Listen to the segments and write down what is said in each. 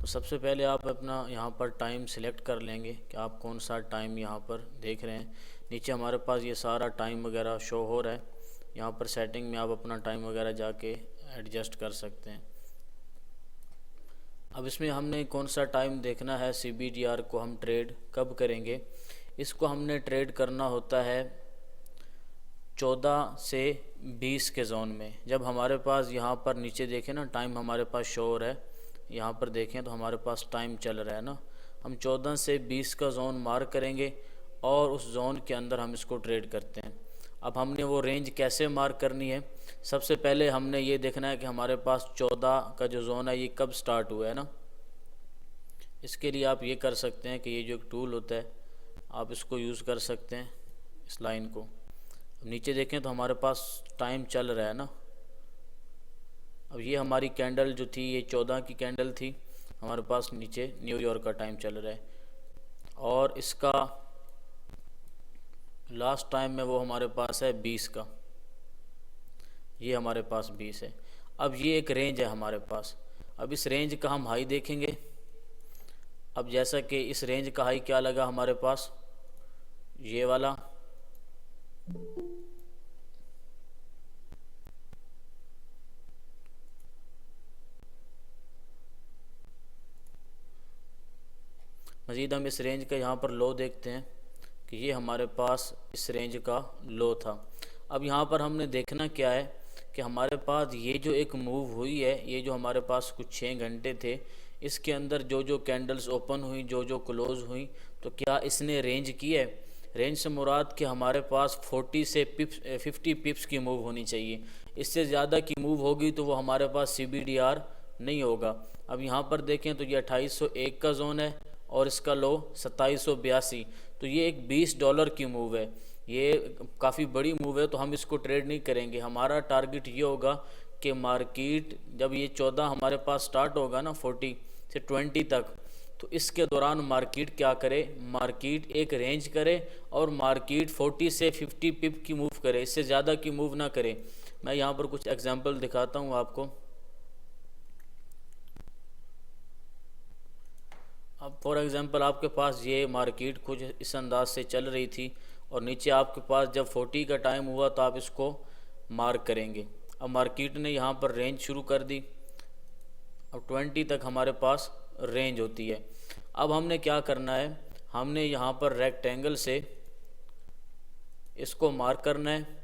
सबसे पहले आप अपना यहाँ पर टाइम सिलेक्ट कर लेंगे कि आप कौन सा टाइम यहाँ पर देख रहे हैं। नीचे हमारे पास ये सारा टाइम वगैरह शो हो रहा है। यहाँ पर सेटिंग में आप अपना टाइम वगैरह जाके एडजस्ट कर सकते हैं। अब इसमें हमने कौन सा टाइम देखना है, CBDR को हम ट्रेड कब करेंगे। इसको हमने ट्रेड करना होता है 14 से 20 के जोन में। जब हमारे पास यहाँ पर नीचे देखें ना, टाइम हमारे पास शो हो रहा है, यहाँ पर देखें तो हमारे पास टाइम चल रहा है ना। हम 14 से 20 का जोन मार्क करेंगे और उस जोन के अंदर हम इसको ट्रेड करते हैं। अब हमने वो रेंज कैसे मार्क करनी है, सबसे पहले हमने ये देखना है कि हमारे पास 14 का जो जोन है ये कब स्टार्ट हुआ है ना। इसके लिए आप ये कर सकते हैं कि ये जो एक टूल होता है आप इसको यूज़ कर सकते हैं, इस लाइन को। नीचे देखें तो हमारे पास टाइम चल रहा है ना। अब ये हमारी कैंडल जो थी ये 14 की कैंडल थी, हमारे पास नीचे न्यूयॉर्क का टाइम चल रहा है और इसका लास्ट टाइम में वो हमारे पास है 20 का, ये हमारे पास 20 है। अब ये एक रेंज है हमारे पास। अब इस रेंज का हम हाई देखेंगे। अब जैसा कि इस रेंज का हाई क्या लगा हमारे पास, ये वाला। मज़ीद हम इस रेंज का यहाँ पर लो देखते हैं कि ये हमारे पास इस रेंज का लो था। अब यहाँ पर हमने देखना क्या है कि हमारे पास ये जो एक मूव हुई है, ये जो हमारे पास कुछ 6 घंटे थे, इसके अंदर जो जो कैंडल्स ओपन हुई, जो जो क्लोज़ हुई, तो क्या इसने रेंज की है। रेंज से मुराद कि हमारे पास 40 से 50 पिप्स की मूव होनी चाहिए। इससे ज़्यादा की मूव होगी तो वो हमारे पास CBDR नहीं होगा। अब यहाँ पर देखें तो ये 2801 का जोन है और इसका लो 2782, तो ये एक $20 की मूव है। ये काफ़ी बड़ी मूव है, तो हम इसको ट्रेड नहीं करेंगे। हमारा टारगेट ये होगा कि मार्केट जब ये 14 हमारे पास स्टार्ट होगा ना 40 से 20 तक, तो इसके दौरान मार्केट क्या करे, मार्केट एक रेंज करे और मार्केट 40 से 50 पिप की मूव करे, इससे ज़्यादा की मूव ना करे। मैं यहाँ पर कुछ एग्जांपल दिखाता हूँ आपको। अब फॉर एग्ज़ाम्पल आपके पास ये मार्केट कुछ इस अंदाज से चल रही थी और नीचे आपके पास जब 40 का टाइम हुआ तो आप इसको मार्क करेंगे। अब मार्केट ने यहाँ पर रेंज शुरू कर दी। अब 20 तक हमारे पास रेंज होती है। अब हमने क्या करना है, हमने यहाँ पर रेक्टेंगल से इसको मार्क करना है।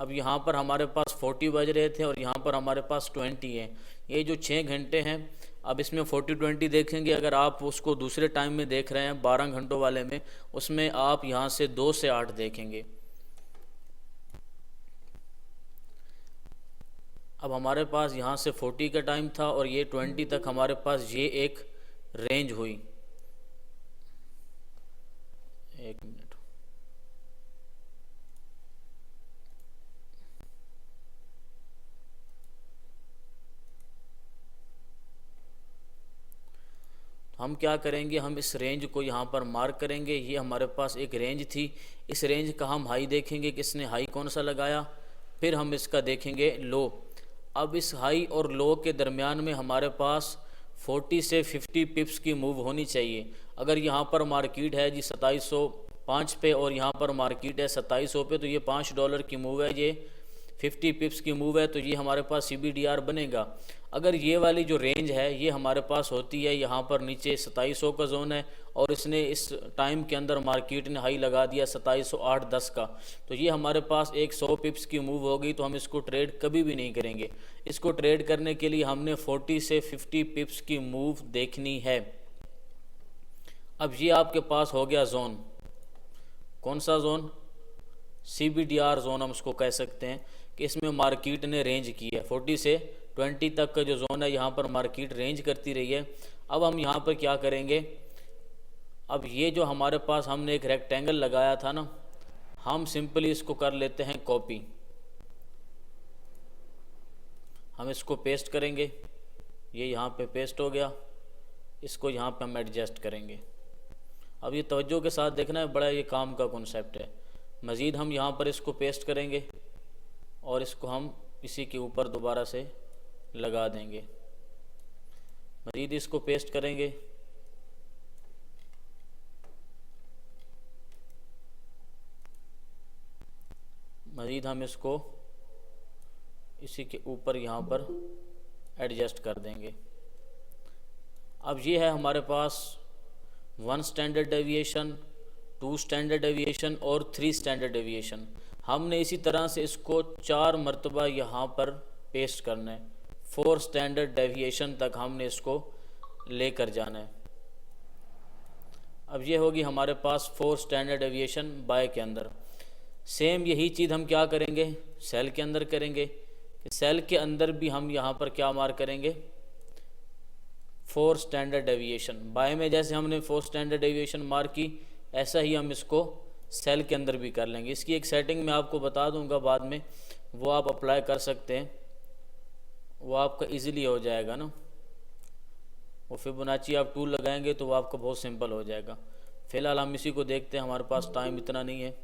अब यहाँ पर हमारे पास 40 बज रहे थे और यहाँ पर हमारे पास 20 है। ये जो 6 घंटे हैं, अब इसमें 40-20 देखेंगे। अगर आप उसको दूसरे टाइम में देख रहे हैं 12 घंटों वाले में, उसमें आप यहाँ से 2 से 8 देखेंगे। अब हमारे पास यहाँ से 40 का टाइम था और ये 20 तक हमारे पास ये एक रेंज हुई। एक मिनट, हम क्या करेंगे, हम इस रेंज को यहाँ पर मार्क करेंगे। ये हमारे पास एक रेंज थी, इस रेंज का हम हाई देखेंगे कि इसने हाई कौन सा लगाया, फिर हम इसका देखेंगे लो। अब इस हाई और लो के दरमियान में हमारे पास 40 से 50 पिप्स की मूव होनी चाहिए। अगर यहाँ पर मार्केट है जी 2705 पे और यहाँ पर मार्केट है 2700 पे, तो ये $5 की मूव है, ये 50 पिप्स की मूव है, तो ये हमारे पास CBDR बनेगा। अगर ये वाली जो रेंज है ये हमारे पास होती है, यहाँ पर नीचे 2700 का जोन है और इसने इस टाइम के अंदर मार्केट ने हाई लगा दिया 2708.10 का, तो ये हमारे पास एक 100 पिप्स की मूव होगी। तो हम इसको ट्रेड कभी भी नहीं करेंगे। इसको ट्रेड करने के लिए हमने 40 से 50 पिप्स की मूव देखनी है। अब ये आपके पास हो गया जोन, कौन सा जोन, CBDR जोन हम उसको कह सकते हैं कि इसमें मार्केट ने रेंज की है। 40 से 20 तक का जो जोन है यहाँ पर मार्केट रेंज करती रही है। अब हम यहाँ पर क्या करेंगे, अब ये जो हमारे पास हमने एक रेक्टेंगल लगाया था ना, हम सिंपली इसको कर लेते हैं कॉपी। हम इसको पेस्ट करेंगे, ये यहाँ पे पेस्ट हो गया। इसको यहाँ पे हम एडजस्ट करेंगे। अब ये तवज्जो के साथ देखना है, बड़ा ये काम का कॉन्सेप्ट है। मज़ीद हम यहाँ पर इसको पेस्ट करेंगे और इसको हम इसी के ऊपर दोबारा से लगा देंगे। मज़ीद इसको पेस्ट करेंगे। मज़ीद हम इसको इसी के ऊपर यहाँ पर एडजस्ट कर देंगे। अब ये है हमारे पास 1 स्टैंडर्ड डेविएशन, 2 स्टैंडर्ड डेविएशन और 3 स्टैंडर्ड डेविएशन। हमने इसी तरह से इसको 4 मरतबा यहाँ पर पेस्ट करना है। 4 स्टैंडर्ड डेविएशन तक हमने इसको लेकर जाना है। अब ये होगी हमारे पास 4 स्टैंडर्ड डेविएशन बाय के अंदर। सेम यही चीज़ हम क्या करेंगे, सेल के अंदर करेंगे। सेल के अंदर भी हम यहाँ पर क्या मार्क करेंगे, 4 स्टैंडर्ड डेविएशन। बाय में जैसे हमने 4 स्टैंडर्ड डेविएशन मार्क की, ऐसा ही हम इसको सेल के अंदर भी कर लेंगे। इसकी एक सेटिंग मैं आपको बता दूंगा बाद में, वो आप अप्लाई कर सकते हैं, वो आपका इजीली हो जाएगा ना। वो फिबोनाची आप टूल लगाएंगे तो वो आपका बहुत सिंपल हो जाएगा। फ़िलहाल हम इसी को देखते हैं, हमारे पास टाइम इतना नहीं है।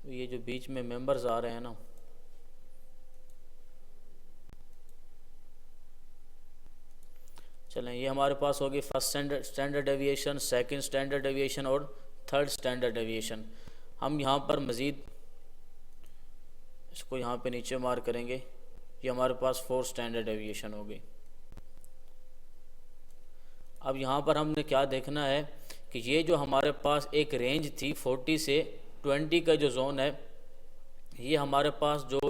ये जो बीच में मेंबर्स आ रहे हैं ना, चलें, ये हमारे पास होगी first standard deviation, second standard deviation और थर्ड स्टैंडर्ड डेविएशन। हम यहाँ पर मज़ीद इसको यहाँ पे नीचे मार्क करेंगे। ये हमारे पास 4 स्टैंडर्ड डेविएशन हो गई। अब यहाँ पर हमने क्या देखना है कि ये जो हमारे पास एक रेंज थी 40 से 20 का जो जोन है, ये हमारे पास जो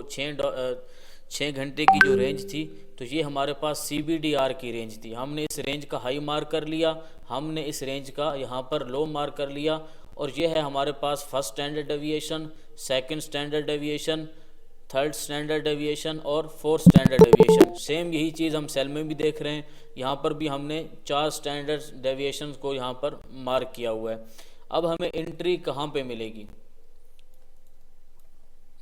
6 घंटे की जो रेंज थी, तो ये हमारे पास CBDR की रेंज थी। हमने इस रेंज का हाई मार्क कर लिया, हमने इस रेंज का यहाँ पर लो मार्क कर लिया, और ये है हमारे पास first standard deviation, second standard deviation, third standard deviation और फोर्थ स्टैंडर्ड डेविएशन। सेम यही चीज़ हम सेल में भी देख रहे हैं। यहाँ पर भी हमने 4 स्टैंडर्ड डेविएशन को यहाँ पर मार्क किया हुआ है। अब हमें एंट्री कहाँ पे मिलेगी?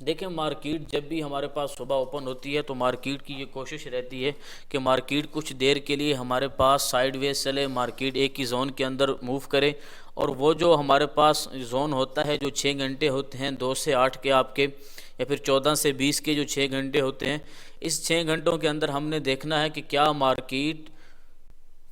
देखें, मार्केट जब भी हमारे पास सुबह ओपन होती है तो मार्केट की ये कोशिश रहती है कि मार्केट कुछ देर के लिए हमारे पास साइडवेज चले, मार्केट एक ही जोन के अंदर मूव करे। और वो जो हमारे पास जोन होता है जो 6 घंटे होते हैं, 2 से 8 के आपके, या फिर 14 से 20 के जो 6 घंटे होते हैं, इस 6 घंटों के अंदर हमने देखना है कि क्या मार्केट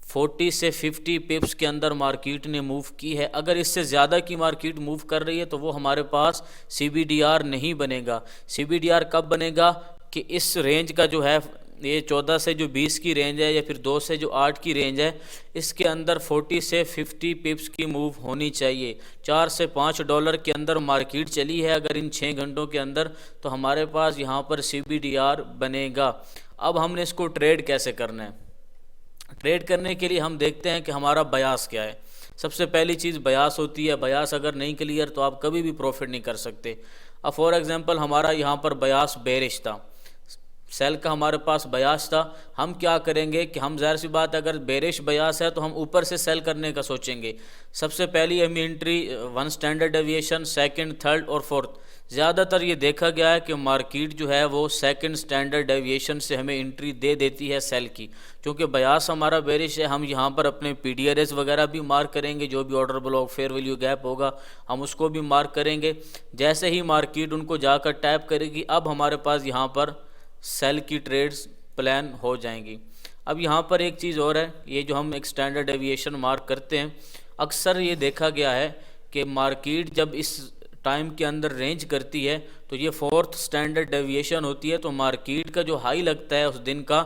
40 से 50 पिप्स के अंदर मार्केट ने मूव की है। अगर इससे ज़्यादा की मार्केट मूव कर रही है तो वो हमारे पास CBDR नहीं बनेगा। CBDR कब बनेगा कि इस रेंज का जो है, ये 14 से जो 20 की रेंज है या फिर 2 से जो 8 की रेंज है, इसके अंदर 40 से 50 पिप्स की मूव होनी चाहिए। $4 से $5 के अंदर मार्केट चली है अगर इन 6 घंटों के अंदर, तो हमारे पास यहाँ पर CBDR बनेगा। अब हमने इसको ट्रेड कैसे करना है? ट्रेड करने के लिए हम देखते हैं कि हमारा बयास क्या है। सबसे पहली चीज़ बयास होती है। बयास अगर नहीं क्लियर तो आप कभी भी प्रॉफिट नहीं कर सकते। अब फॉर एग्जांपल हमारा यहाँ पर बयास बेरिश था, सेल का हमारे पास बयास था। हम क्या करेंगे कि हम ज़ाहिर सी बात, अगर बेरिश बयास है तो हम ऊपर से सेल करने का सोचेंगे। सबसे पहली हम entry 1 standard deviation, second, third और फोर्थ। ज़्यादातर ये देखा गया है कि मार्केट जो है वो सेकंड स्टैंडर्ड डेविएशन से हमें एंट्री दे देती है सेल की, क्योंकि बयास हमारा बेरिश है। हम यहाँ पर अपने PDRS वगैरह भी मार्क करेंगे, जो भी order block fair value gap होगा हम उसको भी मार्क करेंगे। जैसे ही मार्केट उनको जाकर टैप करेगी, अब हमारे पास यहाँ पर सेल की ट्रेड्स प्लान हो जाएंगी। अब यहाँ पर एक चीज़ और है, ये जो हम एक स्टैंडर्ड डेविएशन मार्क करते हैं, अक्सर ये देखा गया है कि मार्केट जब इस टाइम के अंदर रेंज करती है तो ये 4th स्टैंडर्ड डेविएशन होती है, तो मार्केट का जो हाई लगता है उस दिन का,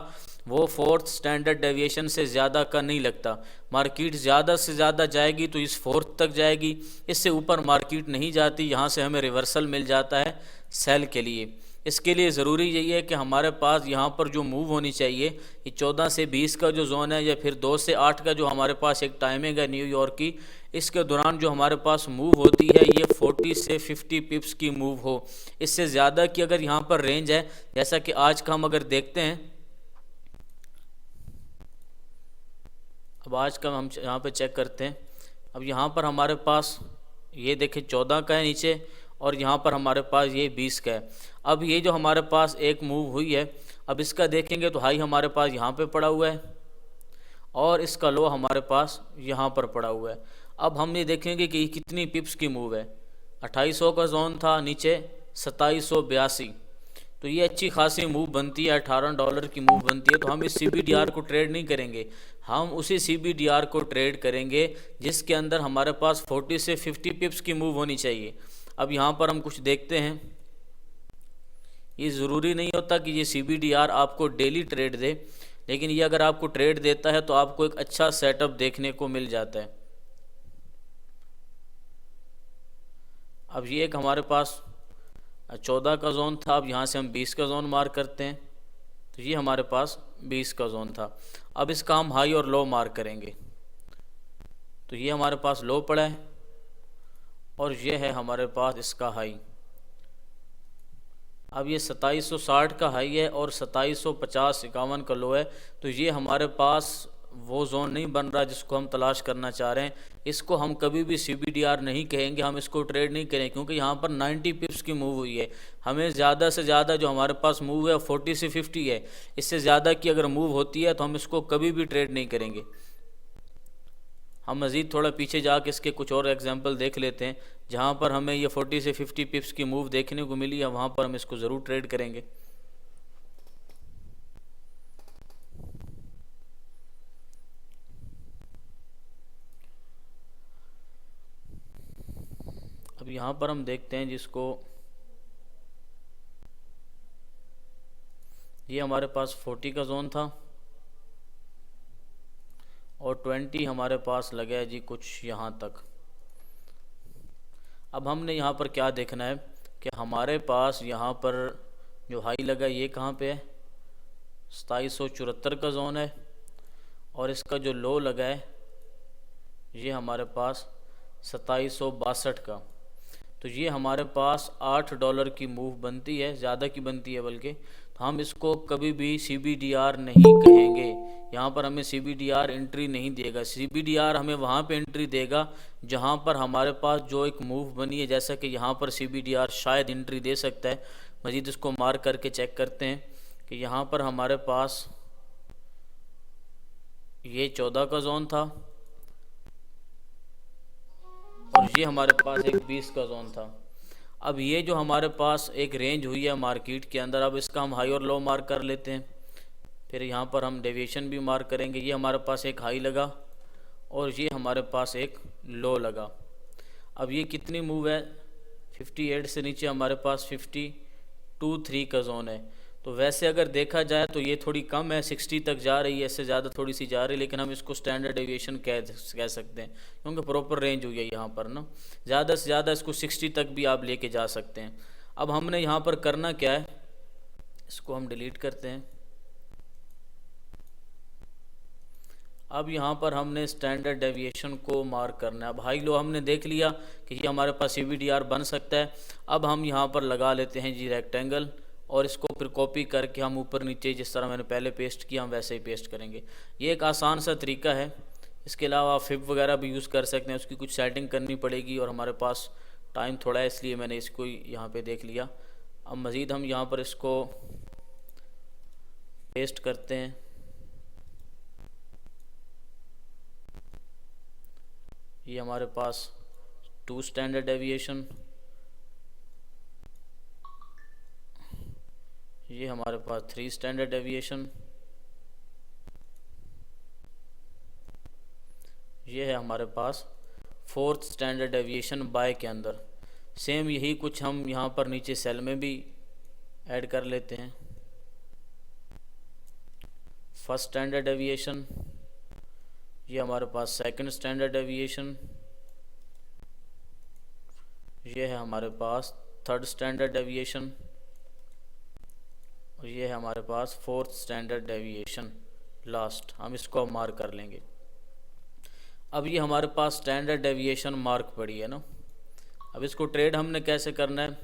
वो 4th स्टैंडर्ड डेविएशन से ज़्यादा का नहीं लगता। मार्केट ज़्यादा से ज़्यादा जाएगी तो इस 4th तक जाएगी, इससे ऊपर मार्केट नहीं जाती। यहाँ से हमें रिवर्सल मिल जाता है सेल के लिए। इसके लिए ज़रूरी यही है कि हमारे पास यहाँ पर जो मूव होनी चाहिए, ये 14 से 20 का जो जोन है या फिर 2 से 8 का जो हमारे पास एक टाइमिंग है न्यूयॉर्क की, इसके दौरान जो हमारे पास मूव होती है ये 40 से 50 पिप्स की मूव हो। इससे ज़्यादा की अगर यहाँ पर रेंज है, जैसा कि आज का हम अगर देखते हैं, अब आज का हम यहाँ पे चेक करते हैं। अब यहाँ पर हमारे पास ये देखें 14 का है नीचे, और यहाँ पर हमारे पास ये 20 का है। अब ये जो हमारे पास एक मूव हुई है, अब इसका देखेंगे तो हाई हमारे पास यहाँ पे पड़ा हुआ है और इसका लो हमारे पास यहाँ पर पड़ा हुआ है। अब हम ये देखेंगे कि कितनी पिप्स की मूव है। 2800 का जोन था, नीचे 2782, तो ये अच्छी खासी मूव बनती है, $18 की मूव बनती है। तो हम इस CBDR को ट्रेड नहीं करेंगे, हम उसी CBDR को ट्रेड करेंगे जिसके अंदर हमारे पास 40 से 50 पिप्स की मूव होनी चाहिए। अब यहाँ पर हम कुछ देखते हैं, ये ज़रूरी नहीं होता कि ये CBDR आपको डेली ट्रेड दे, लेकिन ये अगर आपको ट्रेड देता है तो आपको एक अच्छा सेटअप देखने को मिल जाता है। अब ये एक हमारे पास 14 का जोन था, अब यहाँ से हम 20 का जोन मार्क करते हैं। तो ये हमारे पास 20 का जोन था। अब इसका हम हाई और लो मार्क करेंगे। तो ये हमारे पास लो पड़ा है और ये है हमारे पास इसका हाई। अब ये 2760 का हाई है और 2750-51 का लो है। तो ये हमारे पास वो जोन नहीं बन रहा जिसको हम तलाश करना चाह रहे हैं। इसको हम कभी भी CBDR नहीं कहेंगे, हम इसको ट्रेड नहीं करेंगे, क्योंकि यहाँ पर 90 पिप्स की मूव हुई है। हमें ज़्यादा से ज़्यादा जो हमारे पास मूव है 40 से 50 है। इससे ज़्यादा की अगर मूव होती है तो हम इसको कभी भी ट्रेड नहीं करेंगे। हम मज़ीद थोड़ा पीछे जाके इसके कुछ और एग्जांपल देख लेते हैं, जहाँ पर हमें ये 40 से 50 पिप्स की मूव देखने को मिली है, वहाँ पर हम इसको ज़रूर ट्रेड करेंगे। अब यहाँ पर हम देखते हैं जिसको, ये हमारे पास 40 का जोन था और 20 हमारे पास लगा है जी कुछ यहाँ तक। अब हमने यहाँ पर क्या देखना है कि हमारे पास यहाँ पर जो हाई लगा ये कहाँ पे है, 2774 का जोन है, और इसका जो लो लगा है ये हमारे पास 2762 का। तो ये हमारे पास $8 की मूव बनती है, ज़्यादा की बनती है बल्कि। तो हम इसको कभी भी CBDR नहीं कहेंगे, यहाँ पर हमें CBDR एंट्री नहीं देगा। CBDR हमें वहाँ पे एंट्री देगा जहाँ पर हमारे पास जो एक मूव बनी है, जैसा कि यहाँ पर CBDR शायद एंट्री दे सकता है। मज़ीद इसको मार्क करके चेक करते हैं कि यहाँ पर हमारे पास ये 14 का जोन था और ये हमारे पास एक 20 का जोन था। अब ये जो हमारे पास एक रेंज हुई है मार्केट के अंदर, अब इसका हम हाई और लो मार्क कर लेते हैं। फिर यहाँ पर हम डेविएशन भी मार्क करेंगे। ये हमारे पास एक हाई लगा और ये हमारे पास एक लो लगा। अब ये कितनी मूव है, 58 से नीचे हमारे पास 52.3 का जोन है। तो वैसे अगर देखा जाए तो ये थोड़ी कम है, 60 तक जा रही है, इससे ज़्यादा थोड़ी सी जा रही है, लेकिन हम इसको स्टैंडर्ड डेविएशन कह सकते हैं, क्योंकि प्रॉपर रेंज हुई है यहाँ पर ना। ज़्यादा से ज़्यादा इसको 60 तक भी आप लेके जा सकते हैं। अब हमने यहाँ पर करना क्या है, इसको हम डिलीट करते हैं। अब यहाँ पर हमने स्टैंडर्ड डेविएशन को मार्क करना है। अब हाई लो हमने देख लिया कि ये हमारे पास CBDR बन सकता है। अब हम यहाँ पर लगा लेते हैं जी रेक्टेंगल, और इसको फिर कॉपी करके हम ऊपर नीचे जिस तरह मैंने पहले पेस्ट किया हम वैसे ही पेस्ट करेंगे। ये एक आसान सा तरीका है। इसके अलावा आप फिब वगैरह भी यूज़ कर सकते हैं, उसकी कुछ सेटिंग करनी पड़ेगी, और हमारे पास टाइम थोड़ा है इसलिए मैंने इसको यहाँ पे देख लिया। अब मज़ीद हम यहाँ पर इसको पेस्ट करते हैं। ये हमारे पास 2 स्टैंडर्ड डेविएशन, ये हमारे पास 3 स्टैंडर्ड डेविएशन, ये है हमारे पास 4th स्टैंडर्ड डेविएशन बाय के अंदर। सेम यही कुछ हम यहाँ पर नीचे सेल में भी ऐड कर लेते हैं। 1st स्टैंडर्ड डेविएशन, ये हमारे पास 2nd स्टैंडर्ड डेविएशन, ये है हमारे पास 3rd स्टैंडर्ड डेविएशन, और ये है हमारे पास 4th स्टैंडर्ड डेविएशन लास्ट। हम इसको मार्क कर लेंगे। अब ये हमारे पास स्टैंडर्ड डेविएशन मार्क पड़ी है ना। अब इसको ट्रेड हमने कैसे करना है,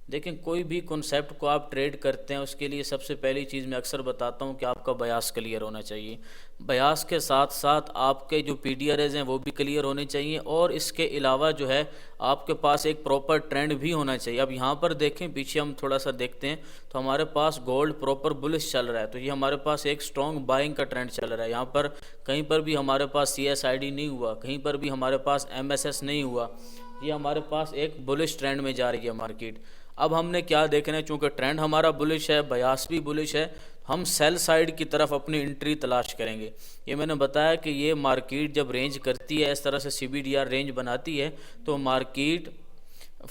देखें कोई भी कॉन्सेप्ट को आप ट्रेड करते हैं उसके लिए सबसे पहली चीज़ मैं अक्सर बताता हूं कि आपका बयास क्लियर होना चाहिए। बयास के साथ साथ आपके जो PDRs हैं वो भी क्लियर होने चाहिए, और इसके अलावा जो है आपके पास एक प्रॉपर ट्रेंड भी होना चाहिए। अब यहाँ पर देखें, पीछे हम थोड़ा सा देखते हैं तो हमारे पास गोल्ड प्रॉपर बुलिश चल रहा है, तो ये हमारे पास एक स्ट्रॉन्ग बाइंग का ट्रेंड चल रहा है। यहाँ पर कहीं पर भी हमारे पास CSID नहीं हुआ, कहीं पर भी हमारे पास MSS नहीं हुआ, ये हमारे पास एक बुलिश ट्रेंड में जा रही है मार्केट। अब हमने क्या देखना है, चूँकि ट्रेंड हमारा बुलिश है, बयास भी बुलिश है, हम सेल साइड की तरफ अपनी एंट्री तलाश करेंगे। ये मैंने बताया कि ये मार्केट जब रेंज करती है, इस तरह से CBDR रेंज बनाती है, तो मार्केट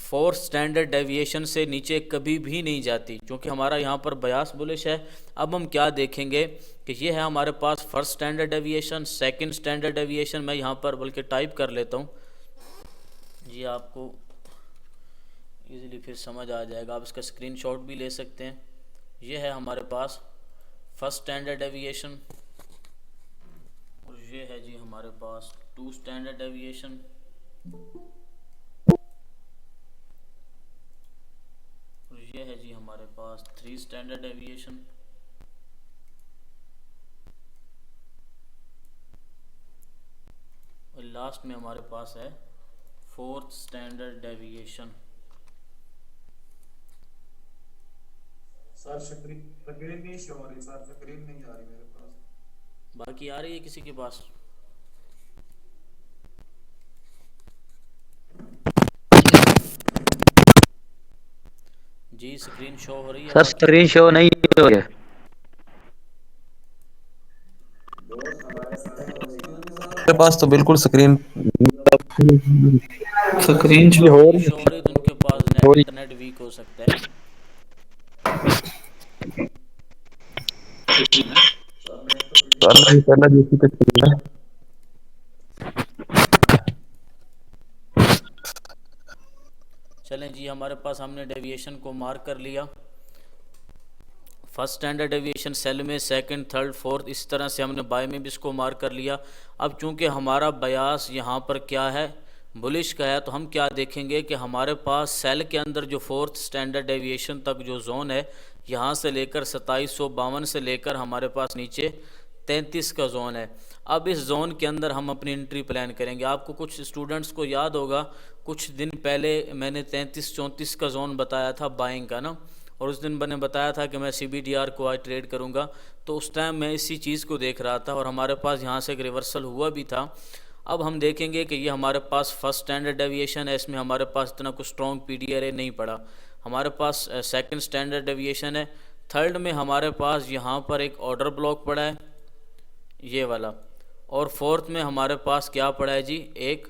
4 स्टैंडर्ड डेविएशन से नीचे कभी भी नहीं जाती, क्योंकि हमारा यहाँ पर बयास बुलिश है। अब हम क्या देखेंगे कि ये है हमारे पास first standard deviation, second standard deviation. मैं यहाँ पर बल्कि टाइप कर लेता हूँ, ये आपको इजीली फिर समझ आ जाएगा, आप इसका स्क्रीनशॉट भी ले सकते हैं। ये है हमारे पास फर्स्ट स्टैंडर्ड डेविएशन, और ये है जी हमारे पास 2 स्टैंडर्ड डेविएशन, और ये है जी हमारे पास 3 स्टैंडर्ड डेविएशन, और लास्ट में हमारे पास है 4th standard deviation. Sir screen नहीं शो हो रही सर, स्क्रीन नहीं आ रही मेरे पास। बाकी आ रही है किसी के पास? जी स्क्रीन शो हो रही है सर बाकी? स्क्रीन शो नहीं हो रही है। मेरे पास तो बिल्कुल स्क्रीन स्क्रीन अगर शो हो नहीं रही शो हो रही तो उनके पास हो रही इंटरनेट वीक हो सकता है। पहला जैसी तक है। चलें जी, हमारे पास हमने डेविएशन को मार्क कर लिया। फर्स्ट स्टैंडर्ड डेविएशन सेल में, सेकंड, थर्ड, फोर्थ, इस तरह से हमने बाय में भी इसको मार्क कर लिया। अब चूंकि हमारा बयास यहाँ पर क्या है, बुलिश का है, तो हम क्या देखेंगे कि हमारे पास सेल के अंदर जो फोर्थ स्टैंडर्ड डेविएशन तक जो जोन है, यहाँ से लेकर 2752 से लेकर हमारे पास नीचे 33 का जोन है। अब इस जोन के अंदर हम अपनी एंट्री प्लान करेंगे। आपको कुछ स्टूडेंट्स को याद होगा, कुछ दिन पहले मैंने 33-34 का जोन बताया था बाइंग का ना, और उस दिन मैंने बताया था कि मैं CBDR को आज ट्रेड करूंगा। तो उस टाइम मैं इसी चीज़ को देख रहा था और हमारे पास यहाँ से एक रिवर्सल हुआ भी था। अब हम देखेंगे कि ये हमारे पास फर्स्ट स्टैंडर्ड डेविएशन है, इसमें हमारे पास इतना कुछ स्ट्रॉन्ग PDRA नहीं पड़ा। हमारे पास सेकंड स्टैंडर्ड डेविएशन है। थर्ड में हमारे पास यहाँ पर एक ऑर्डर ब्लॉक पड़ा है, ये वाला, और फोर्थ में हमारे पास क्या पड़ा है जी, एक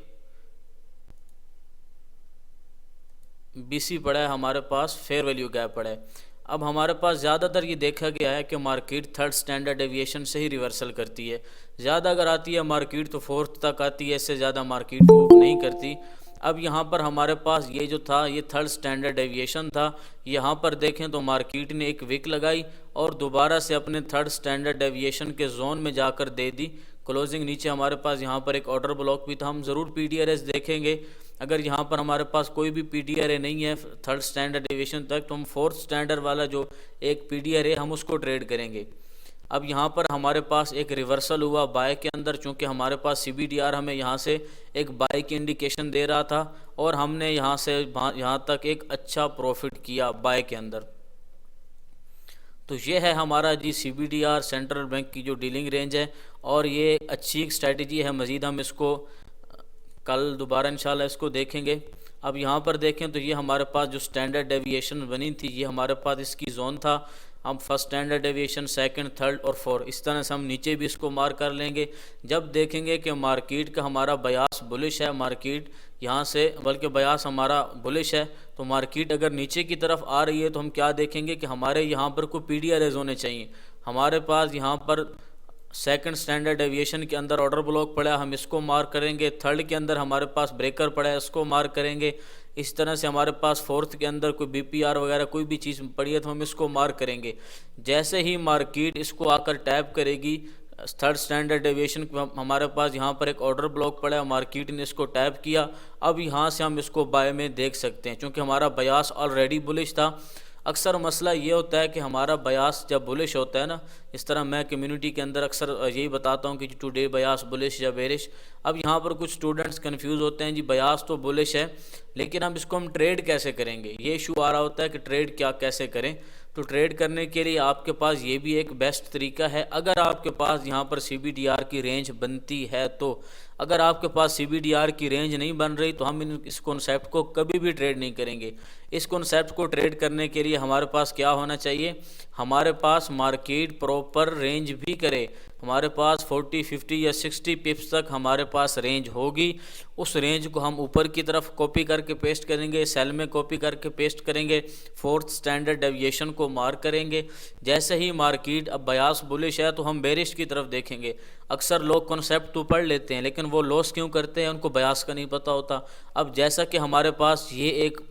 BC पड़ा है, हमारे पास फेयर वैल्यू गैप पड़ा है। अब हमारे पास ज़्यादातर ये देखा गया है कि मार्केट थर्ड स्टैंडर्ड डेविएशन से ही रिवर्सल करती है। ज़्यादा अगर आती है मार्केट तो फोर्थ तक आती है, इससे ज़्यादा मार्केट मूव नहीं करती। अब यहाँ पर हमारे पास ये जो था, ये थर्ड स्टैंडर्ड डेविएशन था। यहाँ पर देखें तो मार्केट ने एक विक लगाई और दोबारा से अपने थर्ड स्टैंडर्ड डेविएशन के जोन में जाकर दे दी क्लोजिंग। नीचे हमारे पास यहाँ पर एक ऑर्डर ब्लॉक भी था। हम ज़रूर PDRS देखेंगे। अगर यहाँ पर हमारे पास कोई भी PDRA नहीं है थर्ड स्टैंडर्ड डेविएशन तक, तो हम फोर्थ स्टैंडर्ड वाला जो एक PDRA हम उसको ट्रेड करेंगे। अब यहाँ पर हमारे पास एक रिवर्सल हुआ बाय के अंदर, चूँकि हमारे पास CBDR हमें यहाँ से एक बाय की इंडिकेशन दे रहा था और हमने यहाँ से यहाँ तक एक अच्छा प्रॉफिट किया बाय के अंदर। तो ये है हमारा जी CBDR सेंट्रल बैंक की जो डीलिंग रेंज है, और ये अच्छी एक स्ट्रैटेजी है। मज़ीद हम इसको कल दोबारा इंशाल्लाह इसको देखेंगे। अब यहाँ पर देखें तो ये हमारे पास जो स्टैंडर्ड डेविएशन बनी थी, ये हमारे पास इसकी जोन था। हम first standard deviation, second, third और फोर्थ, इस तरह से हम नीचे भी इसको मार्क कर लेंगे। जब देखेंगे कि मार्केट का हमारा बयास बुलिश है, मार्केट यहाँ से बल्कि बयास हमारा बुलिश है, तो मार्केट अगर नीचे की तरफ आ रही है तो हम क्या देखेंगे कि हमारे यहाँ पर कोई PDRAs होने चाहिए। हमारे पास यहाँ पर सेकंड स्टैंडर्ड डेविएशन के अंदर ऑर्डर ब्लॉक पड़ा है, हम इसको मार्क करेंगे। थर्ड के अंदर हमारे पास ब्रेकर पड़ा है, इसको मार्क करेंगे। इस तरह से हमारे पास फोर्थ के अंदर कोई BPR वगैरह कोई भी चीज़ पड़ी है तो हम इसको मार्क करेंगे। जैसे ही मार्केट इसको आकर टैप करेगी थर्ड स्टैंडर्ड डेविएशन, हमारे पास यहाँ पर एक ऑर्डर ब्लॉक पड़ा है, मार्केट ने इसको टैप किया। अब यहाँ से हम इसको बाय में देख सकते हैं, क्योंकि हमारा बयास ऑलरेडी बुलिश था। अक्सर मसला ये होता है कि हमारा बयास जब बुलिश होता है ना, इस तरह मैं कम्युनिटी के अंदर अक्सर यही बताता हूँ कि टुडे बयास बुलिश या बेरिश। अब यहाँ पर कुछ स्टूडेंट्स कंफ्यूज होते हैं, जी बयास तो बुलिश है लेकिन अब इसको हम ट्रेड कैसे करेंगे, ये इशू आ रहा होता है कि ट्रेड क्या कैसे करें। तो ट्रेड करने के लिए आपके पास ये भी एक बेस्ट तरीका है। अगर आपके पास यहाँ पर CBDR की रेंज बनती है तो अगर आपके पास CBDR की रेंज नहीं बन रही तो हम इस कॉन्सेप्ट को कभी भी ट्रेड नहीं करेंगे। इस कॉन्सेप्ट को ट्रेड करने के लिए हमारे पास क्या होना चाहिए, हमारे पास मार्केट प्रॉपर रेंज भी करे, हमारे पास 40, 50 या 60 पिप्स तक हमारे पास रेंज होगी। उस रेंज को हम ऊपर की तरफ कॉपी करके पेस्ट करेंगे, सेल में कॉपी करके पेस्ट करेंगे, फोर्थ स्टैंडर्ड डेविएशन को मार्क करेंगे। जैसे ही मार्केट अब बायस बुलिश है तो हम बेरिश की तरफ देखेंगे। अक्सर लोग कॉन्सेप्ट तो पढ़ लेते हैं लेकिन वो लॉस क्यों करते हैं, उनको बायस का नहीं पता होता। अब जैसा कि हमारे पास ये एक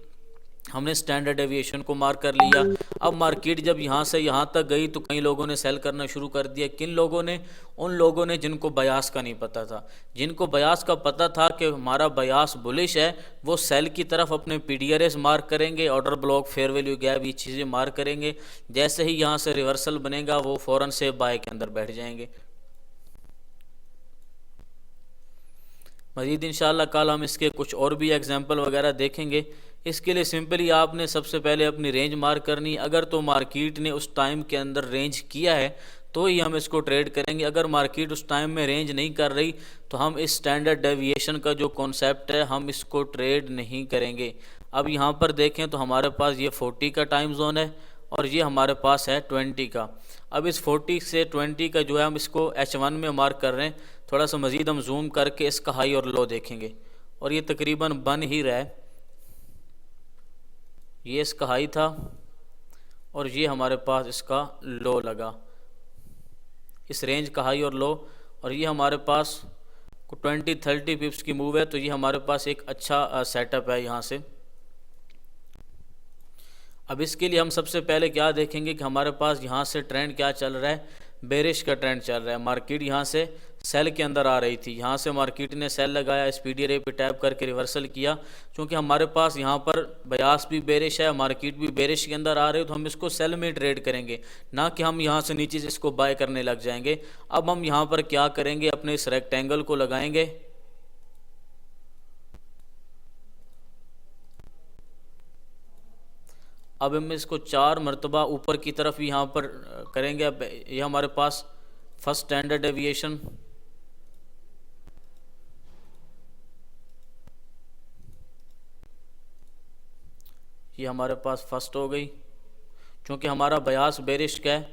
हमने स्टैंडर्ड डेविएशन को मार्क कर लिया, अब मार्केट जब यहाँ से यहाँ तक गई तो कई लोगों ने सेल करना शुरू कर दिया। किन लोगों ने, उन लोगों ने जिनको बायस का नहीं पता था। जिनको बायस का पता था कि हमारा बायस बुलिश है वो सेल की तरफ अपने PDRS मार्क करेंगे, order block, fair value gap, ये चीज़ें मार्क करेंगे। जैसे ही यहाँ से रिवर्सल बनेगा वो फ़ौरन से बाय के अंदर बैठ जाएंगे। मज़ीद इंशाल्लाह कल हम इसके कुछ और भी एग्जांपल वगैरह देखेंगे। इसके लिए सिंपली आपने सबसे पहले अपनी रेंज मार्क करनी। अगर तो मार्केट ने उस टाइम के अंदर रेंज किया है तो ही हम इसको ट्रेड करेंगे। अगर मार्केट उस टाइम में रेंज नहीं कर रही तो हम इस स्टैंडर्ड डेविएशन का जो कॉन्सेप्ट है हम इसको ट्रेड नहीं करेंगे। अब यहाँ पर देखें तो हमारे पास ये 40 का टाइम जोन है और ये हमारे पास है 20 का। अब इस 40 से 20 का जो है हम इसको H1 में मार्क कर रहे हैं। थोड़ा सा मज़ीद हम जूम करके इसका हाई और लो देखेंगे और ये तकरीबन बन ही रहा है। ये इसका हाई था और ये हमारे पास इसका लो लगा, इस रेंज का हाई और लो, और ये हमारे पास 20-30 पिप्स की मूव है। तो ये हमारे पास एक अच्छा सेटअप है यहाँ से। अब इसके लिए हम सबसे पहले क्या देखेंगे कि हमारे पास यहाँ से ट्रेंड क्या चल रहा है, बेरिश का ट्रेंड चल रहा है। मार्केट यहाँ से सेल के अंदर आ रही थी, यहाँ से मार्केट ने सेल लगाया, इस PDRA पे टैप करके रिवर्सल किया। क्योंकि हमारे पास यहाँ पर बायस भी बेरिश है, मार्केट भी बेरिश के अंदर आ रही है तो हम इसको सेल में ट्रेड करेंगे, ना कि हम यहाँ से नीचे से इसको बाय करने लग जाएंगे। अब हम यहाँ पर क्या करेंगे, अपने इस रेक्टेंगल को लगाएंगे, अब हम इसको 4 मरतबा ऊपर की तरफ यहाँ पर करेंगे। अब ये हमारे पास फर्स्ट स्टैंडर्ड डेविएशन, ये हमारे पास फर्स्ट हो गई। क्योंकि हमारा बायस बेरिश का है,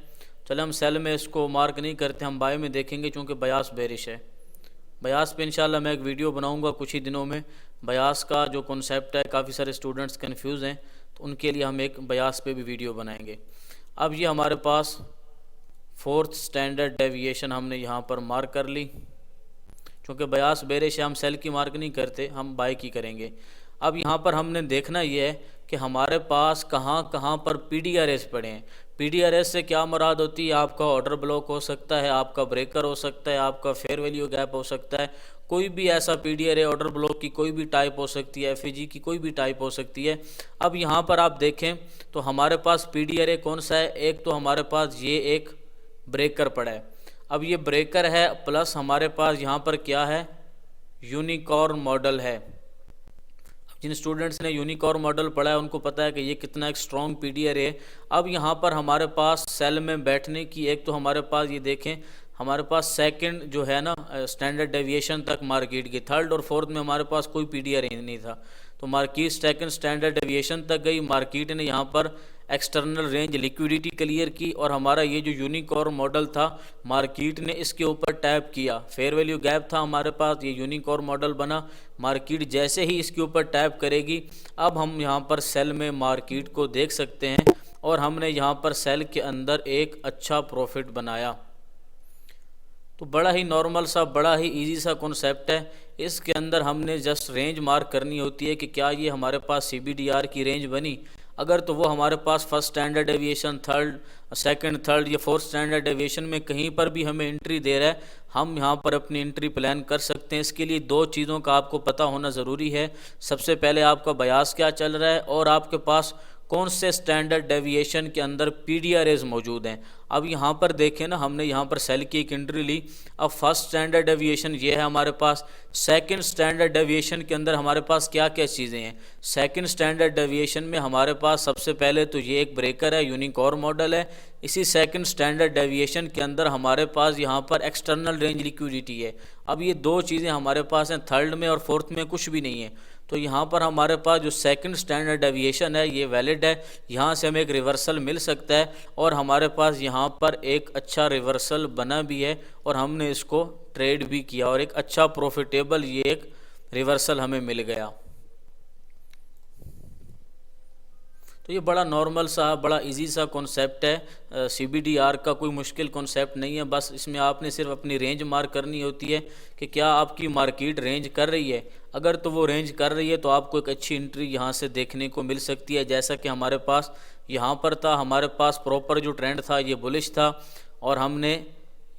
चले हम सेल में इसको मार्क नहीं करते, हम बाय में देखेंगे क्योंकि बायस बेरिश है। बायस पे इंशाल्लाह मैं एक वीडियो बनाऊंगा कुछ ही दिनों में। बायस का जो कॉन्सेप्ट है काफ़ी सारे स्टूडेंट्स कंफ्यूज हैं तो उनके लिए हम एक बायस पे भी वीडियो बनाएंगे। अब ये हमारे पास फोर्थ स्टैंडर्ड डेविएशन हमने यहाँ पर मार्क कर ली। क्योंकि बायस बेरिश है हम सेल की मार्क नहीं करते, हम बाय की करेंगे। अब यहाँ पर हमने देखना ये है कि हमारे पास कहाँ कहाँ पर PDRS पड़े हैं। PDRS से क्या मुराद होती है, आपका ऑर्डर ब्लॉक हो सकता है, आपका ब्रेकर हो सकता है, आपका फेयर वैल्यू गैप हो सकता है, कोई भी ऐसा PDRA ऑर्डर ब्लॉक की कोई भी टाइप हो सकती है, FEG की कोई भी टाइप हो सकती है। अब यहाँ पर आप देखें तो हमारे पास PDRA कौन सा है, एक तो हमारे पास ये एक ब्रेकर पड़ा है। अब ये ब्रेकर है प्लस हमारे पास यहाँ पर क्या है, यूनिकॉर्न मॉडल है। जिन स्टूडेंट्स ने यूनिकॉर्न मॉडल पढ़ा है उनको पता है कि ये कितना एक स्ट्रॉन्ग PDRA है। अब यहाँ पर हमारे पास सेल में बैठने की एक तो हमारे पास ये देखें हमारे पास सेकंड जो है ना स्टैंडर्ड डेविएशन तक मार्केट की, थर्ड और फोर्थ में हमारे पास कोई PDRA नहीं था। तो मार्केट सेकंड स्टैंडर्ड डेविएशन तक गई, मार्केट ने यहाँ पर एक्सटर्नल रेंज लिक्विडिटी क्लियर की और हमारा ये जो यूनिकॉर्न मॉडल था मार्केट ने इसके ऊपर टैप किया। फेयर वैल्यू गैप था हमारे पास, ये यूनिकॉर्न मॉडल बना। मार्केट जैसे ही इसके ऊपर टैप करेगी अब हम यहाँ पर सेल में मार्केट को देख सकते हैं और हमने यहाँ पर सेल के अंदर एक अच्छा प्रॉफिट बनाया। तो बड़ा ही नॉर्मल सा, बड़ा ही इजी सा कॉन्सेप्ट है। इसके अंदर हमने जस्ट रेंज मार्क करनी होती है कि क्या ये हमारे पास CBDR की रेंज बनी। अगर तो वो हमारे पास first standard deviation, second, third या फोर्थ स्टैंडर्ड डेविएशन में कहीं पर भी हमें एंट्री दे रहा है, हम यहाँ पर अपनी एंट्री प्लान कर सकते हैं। इसके लिए दो चीज़ों का आपको पता होना ज़रूरी है। सबसे पहले आपका बायस क्या चल रहा है और आपके पास कौन से स्टैंडर्ड डेविएशन के अंदर PDRAs मौजूद हैं। अब यहाँ पर देखें ना, हमने यहाँ पर सेल की एक एंट्री ली। अब फर्स्ट स्टैंडर्ड डेविएशन ये है हमारे पास। सेकंड स्टैंडर्ड डेविएशन के अंदर हमारे पास क्या क्या चीज़ें हैं। सेकंड स्टैंडर्ड डेविएशन में हमारे पास सबसे पहले तो ये एक ब्रेकर है, यूनिकोर मॉडल है। इसी सेकंड स्टैंडर्ड डेविएशन के अंदर हमारे पास यहाँ पर एक्सटर्नल रेंज लिक्विडिटी है। अब ये दो चीज़ें हमारे पास हैं, थर्ड में और फोर्थ में कुछ भी नहीं है। तो यहाँ पर हमारे पास जो सेकंड स्टैंडर्ड डेविएशन है ये वैलिड है, यहाँ से हमें एक रिवर्सल मिल सकता है और हमारे पास यहाँ पर एक अच्छा रिवर्सल बना भी है और हमने इसको ट्रेड भी किया और एक अच्छा प्रॉफिटेबल ये एक रिवर्सल हमें मिल गया। तो ये बड़ा नॉर्मल सा, बड़ा इजी सा कॉन्सेप्ट है। CBDR का कोई मुश्किल कॉन्सेप्ट नहीं है, बस इसमें आपने सिर्फ अपनी रेंज मार्क करनी होती है कि क्या आपकी मार्केट रेंज कर रही है। अगर तो वो रेंज कर रही है तो आपको एक अच्छी एंट्री यहाँ से देखने को मिल सकती है, जैसा कि हमारे पास यहाँ पर था। हमारे पास प्रॉपर जो ट्रेंड था ये बुलिश था और हमने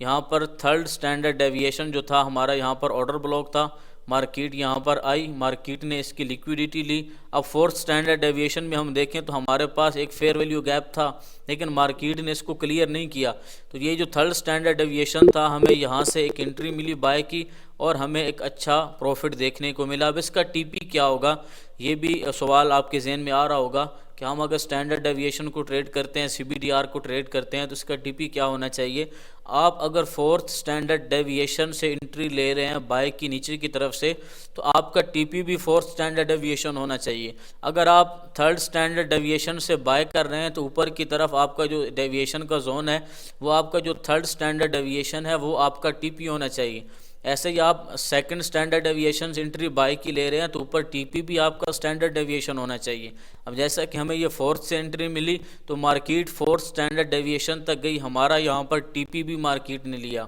यहाँ पर थर्ड स्टैंडर्ड डेविएशन जो था हमारा, यहाँ पर ऑर्डर ब्लॉक था, मार्केट यहाँ पर आई, मार्केट ने इसकी लिक्विडिटी ली। अब फोर्थ स्टैंडर्ड डेविएशन में हम देखें तो हमारे पास एक फेयर वैल्यू गैप था, लेकिन मार्केट ने इसको क्लियर नहीं किया। तो ये जो थर्ड स्टैंडर्ड डेविएशन था, हमें यहाँ से एक एंट्री मिली बाय की और हमें एक अच्छा प्रॉफिट देखने को मिला। अब इसका TP क्या होगा, ये भी सवाल आपके जहन में आ रहा होगा कि हम अगर स्टैंडर्ड डेविएशन को ट्रेड करते हैं, CBDR को ट्रेड करते हैं, तो इसका TP क्या होना चाहिए। आप अगर फोर्थ स्टैंडर्ड डेविएशन से एंट्री ले रहे हैं बाय की नीचे की तरफ से, तो आपका TP भी फोर्थ स्टैंडर्ड डेविएशन होना चाहिए। अगर आप थर्ड स्टैंडर्ड डेविएशन से बाय कर रहे हैं तो ऊपर की तरफ आपका जो डेविएशन का जोन है वो आपका जो थर्ड स्टैंडर्ड डेविएशन है वो आपका TP होना चाहिए। ऐसे ही आप सेकंड स्टैंडर्ड डेविएशन से एंट्री बाय की ले रहे हैं तो ऊपर TP भी आपका स्टैंडर्ड डेविएशन होना चाहिए। अब जैसा कि हमें ये फोर्थ से एंट्री मिली तो मार्केट फोर्थ स्टैंडर्ड डेविएशन तक गई, हमारा यहाँ पर TP भी मार्केट ने लिया।